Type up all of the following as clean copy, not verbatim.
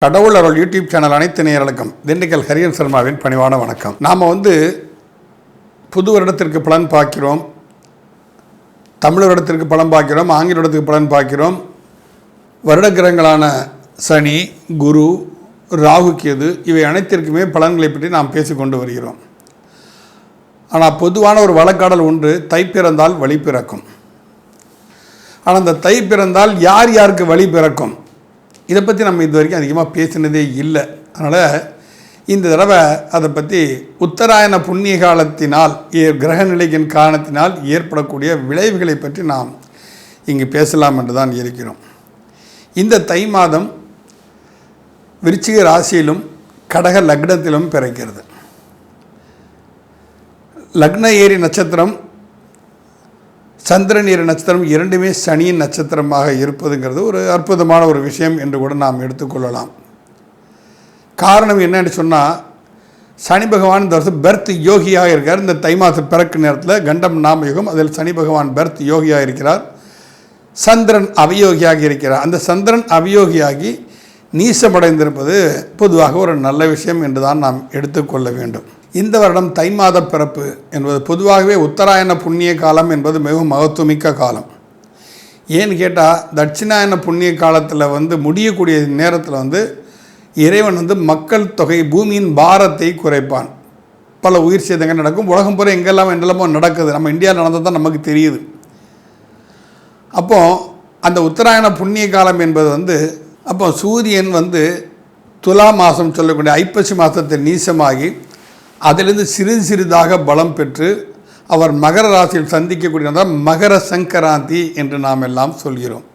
கடவுள் அருள் YouTube channel அனைத்து நேயர்களுக்கும் திண்டுக்கல் ஹரியன் சர்மாவின் பணிவான வணக்கம். நாம் புது வருடத்திற்கு பலன் பார்க்கிறோம், தமிழ் வருடத்திற்கு பலன் பார்க்கிறோம், ஆங்கில வருடத்திற்கு பலன் பார்க்கிறோம். வருட கிரகங்களான சனி, குரு, ராகு, கேது இவை அனைத்திற்குமே பலன்களை பற்றி நாம் பேசிக்கொண்டு வருகிறோம். ஆனால் பொதுவான ஒரு வழக்காடல் ஒன்று, தை பிறந்தால் வழி பிறக்கும். ஆனால் அந்த தை பிறந்தால் யார் யாருக்கு வழி பிறக்கும், இதை பற்றி நம்ம இது வரைக்கும் அதிகமாக பேசினதே இல்லை. அதனால் இந்த தடவை அதை பற்றி உத்தராயண புண்ணிய காலத்தினால் கிரக நிலையின் காரணத்தினால் ஏற்படக்கூடிய விளைவுகளை பற்றி நாம் இங்கு பேசலாம் என்று தான் இருக்கிறோம். இந்த தை மாதம் விருச்சிக ராசியிலும் கடக லக்னத்திலும் பிறக்கிறது. லக்ன ஏரி நட்சத்திரம், சந்திரன் ஏரி நட்சத்திரம் இரண்டுமே சனியின் நட்சத்திரமாக இருப்பதுங்கிறது ஒரு அற்புதமான ஒரு விஷயம் என்று கூட நாம் எடுத்துக்கொள்ளலாம். காரணம் என்னன்னு சொன்னால், சனி பகவான் இந்த வருஷம் பெர்த் யோகியாக இருக்கார். இந்த தை மாதம் பிறக்க நேரத்தில் கண்டம் நாம யுகம், அதில் சனி பகவான் பெர்த் யோகியாக இருக்கிறார். சந்திரன் அவயோகியாக இருக்கிறார். அந்த சந்திரன் அவயோகியாகி நீசமடைந்திருப்பது பொதுவாக ஒரு நல்ல விஷயம் என்று தான் நாம் எடுத்துக்கொள்ள வேண்டும். இந்த வருடம் தை மாத பிறப்பு என்பது பொதுவாகவே உத்தராயண புண்ணிய காலம் என்பது மிகவும் மகத்துவமிக்க காலம். ஏன்னு கேட்டால், தட்சிணாயன புண்ணிய காலத்தில் முடியக்கூடிய நேரத்தில் இறைவன் மக்கள் தொகை, பூமியின் பாரத்தை குறைப்பான். பல உயிர் சேதங்கள் நடக்கும். உலகம் பூரா எங்கெல்லாம் என்னெல்லாமோ நடக்குது. நம்ம இந்தியாவில் நடந்தது தான் நமக்கு தெரியுது. அப்போது அந்த உத்தராயண புண்ணிய காலம் என்பது அப்போ சூரியன் துலா மாதம் சொல்லக்கூடிய ஐப்பசி மாதத்தில் நீசமாகி அதிலிருந்து சிறிது சிறிதாக பலம் பெற்று அவர் மகர ராசியில் சந்திக்கக்கூடியதான் மகர சங்கராந்தி என்று நாம் எல்லாம் சொல்கிறோம்.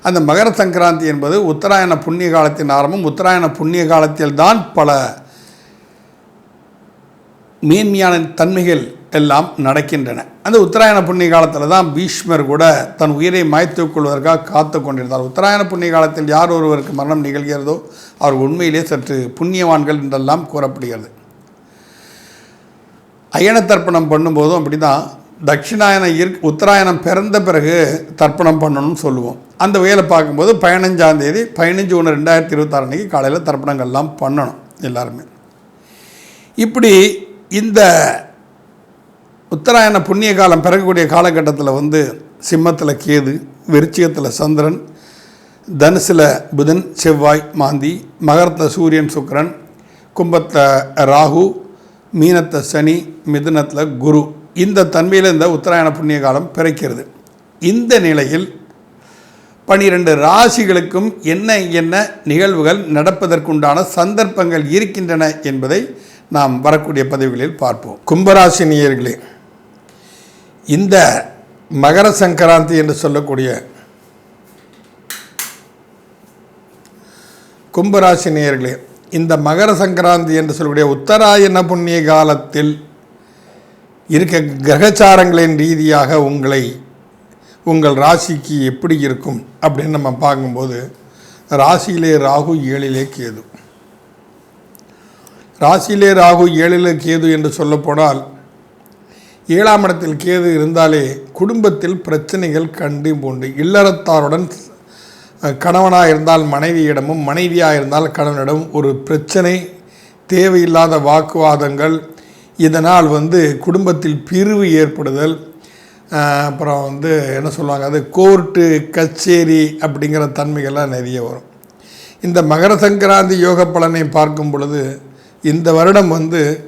அந்த மகர சங்கராந்தி என்பது உத்தராயண புண்ணிய காலத்தின் ஆரம்பம். உத்தராயண புண்ணிய காலத்தில் தான் பல மேன்மையான தன்மைகள் எல்லாம் நடக்கின்றன. அந்த உத்தராயண புண்ணிய காலத்தில் தான் பீஷ்மர் கூட தன் உயிரை மாய்த்துக் கொள்வதற்காக காத்து கொண்டிருந்தார். உத்தராயண புண்ணிய காலத்தில் யார் ஒருவருக்கு மரணம் நிகழ்கிறதோ அவர் உண்மையிலே சற்று புண்ணியவான்கள் என்றெல்லாம் கூறப்படுகிறது. அயன தர்ப்பணம் பண்ணும்போதும் அப்படி தான். தட்சிணாயன உத்தராயணம் பிறந்த பிறகு தர்ப்பணம் பண்ணணும்னு சொல்லுவோம். அந்த வகையில் பார்க்கும்போது 15ஆம் தேதி 15/1/2026 அன்றைக்கி காலையில் தர்ப்பணங்கள்லாம் பண்ணணும் எல்லாருமே. இப்படி இந்த உத்தராயண புண்ணிய காலம் பிறக்கக்கூடிய காலகட்டத்தில் சிம்மத்தில் கேது, விருச்சிகத்தில் சந்திரன், தனுசில் புதன், செவ்வாய், மாந்தி, மகரத்தில் சூரியன், சுக்கிரன், கும்பத்தில் ராகு, மீனத்தை சனி, மிதுனத்தில் குரு, இந்த தன்மையில் இந்த உத்தராயண புண்ணிய காலம் பிறக்கிறது. இந்த நிலையில் 12 ராசிகளுக்கும் என்ன என்ன நிகழ்வுகள் நடப்பதற்குண்டான சந்தர்ப்பங்கள் இருக்கின்றன என்பதை நாம் வரக்கூடிய பதிவுகளில் பார்ப்போம். கும்பராசி நேயர்களே, இந்த மகர சங்கராந்தி என்று சொல்லக்கூடிய கும்பராசி நேயர்களே, இந்த மகர சங்கராந்தி என்று சொல்லக்கூடிய உத்தராயண புண்ணிய காலத்தில் இருக்க கிரகச்சாரங்களின் ரீதியாக உங்கள் ராசிக்கு எப்படி இருக்கும் அப்படின்னு நம்ம பார்க்கும்போது, ராசியிலே ராகு, 7லே கேது. ராசியிலே ராகு, 7லே கேது என்று சொல்லப்போனால், 7ஆம் இடத்தில் கேது இருந்தாலே குடும்பத்தில் பிரச்சனைகள் கண்டிப்பாக உண்டு. இல்லறத்தாருடன் கணவனாக இருந்தால் மனைவியிடமும், மனைவியாக இருந்தால் கணவனிடம் ஒரு பிரச்சனை, தேவையில்லாத வாக்குவாதங்கள், இதனால் குடும்பத்தில் பிரிவு ஏற்படுதல், அப்புறம் என்ன சொல்லுவாங்க, அது கோர்ட்டு கச்சேரி அப்படிங்கிற தன்மைகள்லாம் நிறைய வரும். இந்த மகர சங்கராந்தி யோக பலனை பார்க்கும் பொழுது, இந்த வருடம்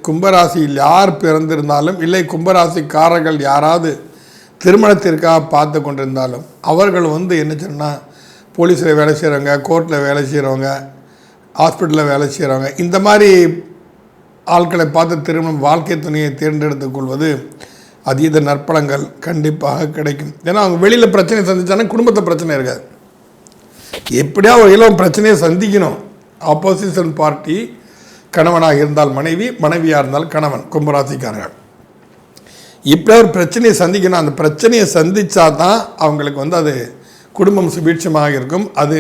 கும்பராசியில் யார் பிறந்திருந்தாலும், இல்லை கும்பராசிக்காரர்கள் யாராவது திருமணத்திற்காக பார்த்து கொண்டிருந்தாலும், அவர்கள் என்ன சொன்னால், போலீஸில் வேலை செய்கிறவங்க, கோர்ட்டில் வேலை செய்கிறவங்க, ஹாஸ்பிட்டலில் வேலை செய்கிறவங்க, இந்த மாதிரி ஆட்களை பார்த்து திருமணம் வாழ்க்கை துணையை தேர்ந்தெடுத்துக் கொள்வது அதீத நற்பலங்கள் கண்டிப்பாக கிடைக்கும். ஏன்னா அவங்க வெளியில் பிரச்சனை சந்தித்தாங்கன்னா குடும்பத்தை பிரச்சனை இருக்காது. எப்படியா ஒரு இளம் பிரச்சனையை சந்திக்கணும். ஆப்போசிஷன் பார்ட்டி கணவனாக இருந்தால் மனைவி, மனைவியாக இருந்தால் கணவன், கும்பராசிக்காரர்கள் இப்படியா ஒரு பிரச்சனையை சந்திக்கணும். அந்த பிரச்சனையை சந்தித்தா தான் அவங்களுக்கு அது குடும்பம் சுபீட்சமாக இருக்கும். அது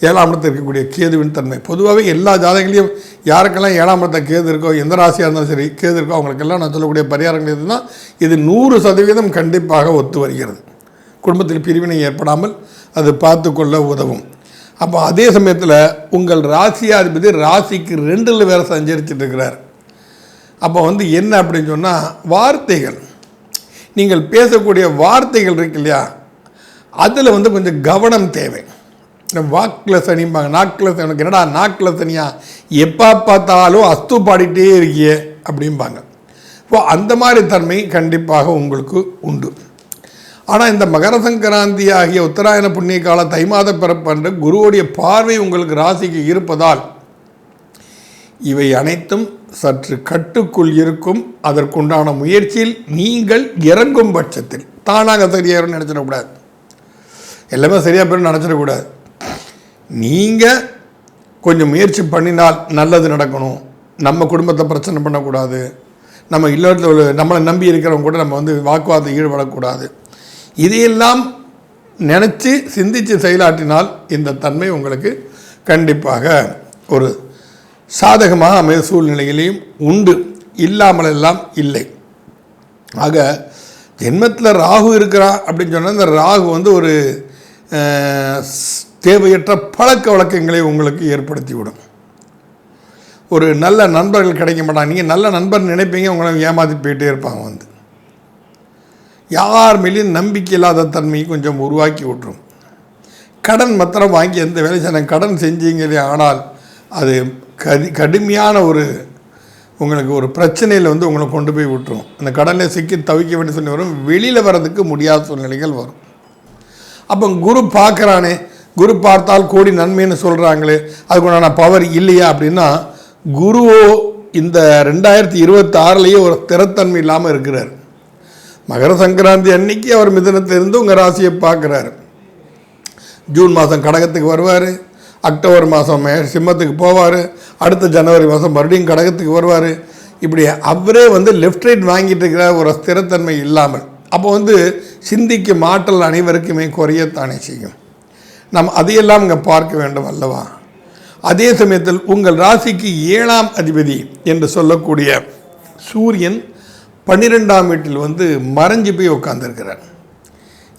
7ஆம் இடத்தில் இருக்கக்கூடிய கேதுவின் தன்மை. பொதுவாகவே எல்லா ஜாதகங்களையும் யாருக்கெல்லாம் 7ஆம் இடத்தை கேது இருக்கோ, எந்த ராசியாக இருந்தாலும் சரி கேது இருக்கோ, அவங்களுக்கெல்லாம் நான் சொல்லக்கூடிய பரிகாரங்கள் எதுனால் இது 100% கண்டிப்பாக ஒத்து வருகிறது. குடும்பத்தில் பிரிவினை ஏற்படாமல் அது பார்த்து கொள்ள உதவும். அப்போ அதே சமயத்தில் உங்கள் ராசியாதிபதி ராசிக்கு 2ல் வேறு சஞ்சரிச்சுட்டு இருக்கிறார். அப்போ என்ன அப்படின்னு சொன்னால், வார்த்தைகள், நீங்கள் பேசக்கூடிய வார்த்தைகள் இருக்கு இல்லையா, அதில் கொஞ்சம் கவனம் தேவை. வாக்கில் சனிம்பாங்க, நாக்கில் சனி. என்னடா நாக்கில் சனியா, எப்போ பார்த்தாலும் அஸ்து பாடிட்டே இருக்கியே அப்படிம்பாங்க. இப்போ அந்த மாதிரி தன்மை கண்டிப்பாக உங்களுக்கு உண்டு. ஆனால் இந்த மகர சங்கராந்தி ஆகிய உத்தராயண புண்ணிய கால தை மாத பிறப்பன்று குருவுடைய பார்வை உங்களுக்கு ராசிக்கு இருப்பதால் இவை அனைத்தும் சற்று கட்டுக்குள் இருக்கும். அதற்குண்டான முயற்சியில் நீங்கள் இறங்கும் பட்சத்தில் தானாக சரியாயிரும் நினச்சிடக்கூடாது, எல்லாமே சரியாக போய் நினச்சிடக்கூடாது. நீங்கள் கொஞ்சம் முயற்சி பண்ணினால் நல்லது நடக்கணும். நம்ம குடும்பத்தை பிரச்சனை பண்ணக்கூடாது, நம்ம இல்லத்தில் நம்மளை நம்பி இருக்கிறவங்க கூட நம்ம வாக்குவாதத்தை ஈடுபடக்கூடாது. இதையெல்லாம் நினச்சி சிந்தித்து செயலாற்றினால் இந்த தன்மை உங்களுக்கு கண்டிப்பாக ஒரு சாதகமாக அமைய சூழ்நிலையிலையும் உண்டு, இல்லாமலெல்லாம் இல்லை. ஆக ஜென்மத்தில் ராகு இருக்கிறான் அப்படின்னு சொன்னால் இந்த ராகு ஒரு தேவையற்ற பழக்க வழக்கங்களை உங்களுக்கு ஏற்படுத்திவிடும். ஒரு நல்ல நண்பர்கள் கிடைக்க மாட்டாங்க. நீங்கள் நல்ல நண்பர் நினைப்பீங்க, உங்களை ஏமாற்றி போயிட்டே இருப்பாங்க. யார் மேலேயும் நம்பிக்கை இல்லாத தன்மையை கொஞ்சம் உருவாக்கி விட்டுரும். கடன் மாத்திரம் வாங்கி எந்த வேலை செய்ய கடன் செஞ்சீங்களே, ஆனால் அது கடுமையான உங்களுக்கு ஒரு பிரச்சனையில் உங்களை கொண்டு போய் விட்டுரும். அந்த கடனில் சிக்கி தவிக்க வேண்டிய சொல்லி வரும், வெளியில் வர்றதுக்கு முடியாத சூழ்நிலைகள் வரும். அப்போ குரு பார்க்குறானே, குரு பார்த்தால் கோடி நன்மைன்னு சொல்கிறாங்களே, அதுக்குண்டான பவர் இல்லையா அப்படின்னா, குருவோ இந்த 2026 ஒரு ஸ்திரத்தன்மை இல்லாமல் இருக்கிறார். மகர சங்கராந்தி அன்னைக்கு அவர் மிதுனத்திலிருந்து உங்கள் ராசியை பார்க்குறாரு. ஜூன் மாதம் கடகத்துக்கு வருவார், அக்டோபர் மாதம் சிம்மத்துக்கு போவார், அடுத்த ஜனவரி மாதம் மறுபடியும் கடகத்துக்கு வருவார். இப்படி அவரே லெஃப்ட் ரைட் வாங்கிட்டு இருக்கிற ஒரு ஸ்திரத்தன்மை இல்லாமல், அப்போ சிந்திக்கும் ஆற்றல் அனைவருக்குமே குறையத்தானே செய்யும். நாம் அதையெல்லாம் இங்கே பார்க்க வேண்டும் அல்லவா? அதே சமயத்தில் உங்கள் ராசிக்கு 7ஆம் அதிபதி என்று சொல்லக்கூடிய சூரியன் 12ஆம் வீட்டில் மறைஞ்சு போய் உட்கார்ந்துருக்கிறார்.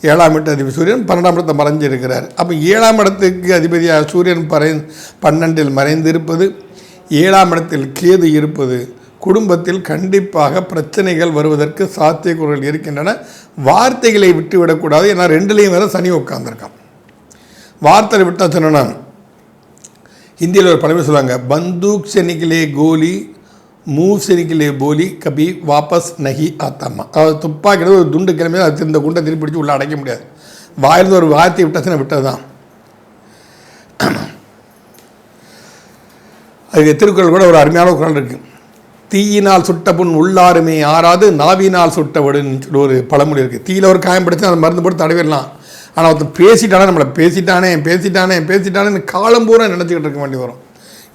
7ஆம் வீட்டு அதிபதி சூரியன் 12ஆம் இடத்தை மறைஞ்சு இருக்கிறார். அப்போ 7ஆம் இடத்துக்கு அதிபதியாக சூரியன் 12இல் மறைந்து இருப்பது, 7ஆம் இடத்தில் கேது இருப்பது குடும்பத்தில் கண்டிப்பாக பிரச்சனைகள் வருவதற்கு சாத்தியக்கூறுகள் இருக்கின்றன. வார்த்தைகளை விட்டு விடக்கூடாது. ஏன்னா 2லேயும் வேறு சனி உட்கார்ந்துருக்கான். வார்த்தையை விட்டால் சொன்னா, ஹிந்தியில் ஒரு பழமை சொல்லுவாங்க, பந்தூக் செனிக்கிலே கோலி மூவ் செனிக்கிலே போலி கபி வாபஸ் நகி ஆத்தாமா. அதாவது துப்பாக்கிட்டு ஒரு துண்டு கிளம்பி அது இந்த குண்டை திருப்பி பிடிச்சி உள்ளே அடைக்க முடியாது. வாயிலிருந்து ஒரு வார்த்தையை விட்டாச்சுன்னா விட்டது தான். அதுக்கு திருக்குறள் கூட ஒரு அருமையான குறள் இருக்குது. தீயினால் சுட்ட புண் உள்ளாருமே ஆறாது, நாவினால் சுட்டவடுன்னு சொல்லி ஒரு பழமொழி இருக்குது. தீயில் ஒரு காயம் பிடிச்சி அதை மருந்து போட்டு தடவிடலாம். ஆனால் ஒருத்தர் பேசிட்டானே, நம்மளை பேசிட்டானேன்னு காலம் பூரா நினச்சிக்கிட்டு இருக்க வேண்டி வரும்.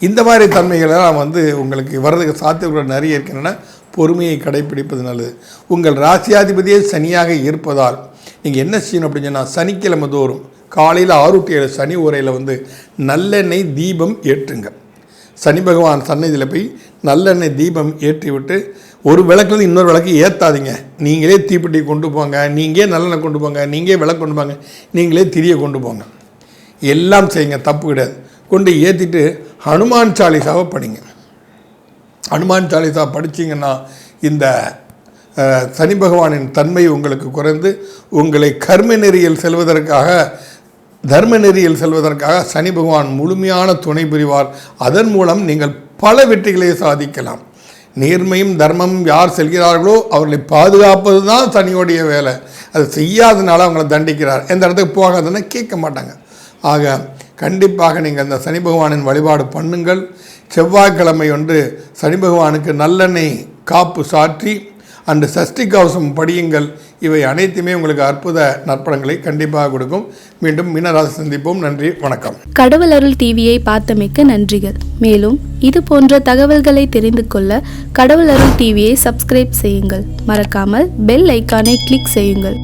இந்த மாதிரி தன்மைகளெல்லாம் உங்களுக்கு வர்றதுக்கு சாத்தியக்கூட நிறைய இருக்கின்றன. பொறுமையை கடைப்பிடிப்பது நல்லது. உங்கள் ராசியாதிபதியே சனியாக இருப்பதால் நீங்கள் என்ன செய்யணும் அப்படின்னு சொன்னால், சனிக்கிழமை தோறும் காலையில் 6 to 7 சனி உரையில் நல்லெண்ணெய் தீபம் ஏற்றுங்க. சனி பகவான் சன்னதியில் போய் நல்லெண்ணெய் தீபம் ஏற்றி விட்டு, ஒரு விளக்குலேருந்து இன்னொரு விளக்கு ஏற்றாதீங்க. நீங்களே தீப்பெட்டி கொண்டு போங்க, நீங்களே நல்லெண்ணெய் கொண்டு போங்க, நீங்களே விளக்கு கொண்டு போங்க, நீங்களே திரியை கொண்டு போங்க. எல்லாம் செய்யுங்க, தப்பு கிடையாது. கொண்டு ஏற்றிட்டு ஹனுமான் சாலிசாவை படிங்க. ஹனுமான் சாலிசா படிச்சிங்கன்னா இந்த சனி பகவானின் தன்மை உங்களுக்கு குறைந்து உங்களை கர்ம நெறியில் செல்வதற்காக, தர்ம நெறியில் செல்வதற்காக சனி பகவான் முழுமையான துணை புரிவார். அதன் மூலம் நீங்கள் பல வெற்றிகளை சாதிக்கலாம். நேர்மையும் தர்மமும் யார் செல்கிறார்களோ அவர்களை பாதுகாப்பது தான் சனியோடைய வேலை. அது செய்யாதனால அவங்கள தண்டிக்கிறார். எந்த இடத்துக்கு போகாதுன்னு கேட்க மாட்டாங்க. ஆக கண்டிப்பாக நீங்கள் அந்த சனி பகவானின் வழிபாடு பண்ணுங்கள். செவ்வாய்க்கிழமை சனி பகவானுக்கு நல்லெண்ணெய் காப்பு சாற்றி அன்று சஷ்டி கவசம் படியுங்கள். இவை அனைத்துமே உங்களுக்கு அற்புத நற்பலன்களை கண்டிப்பாக கொடுக்கும். மீண்டும் மீனராசி சந்திப்போம். நன்றி, வணக்கம். கடவுள் அருள் டிவியை பார்த்தமைக்கு நன்றிகள். மேலும் இது போன்ற தகவல்களை தெரிந்து கொள்ள கடவுள் அருள் டிவியை சப்ஸ்கிரைப் செய்யுங்கள். மறக்காமல் பெல் ஐக்கானை கிளிக் செய்யுங்கள்.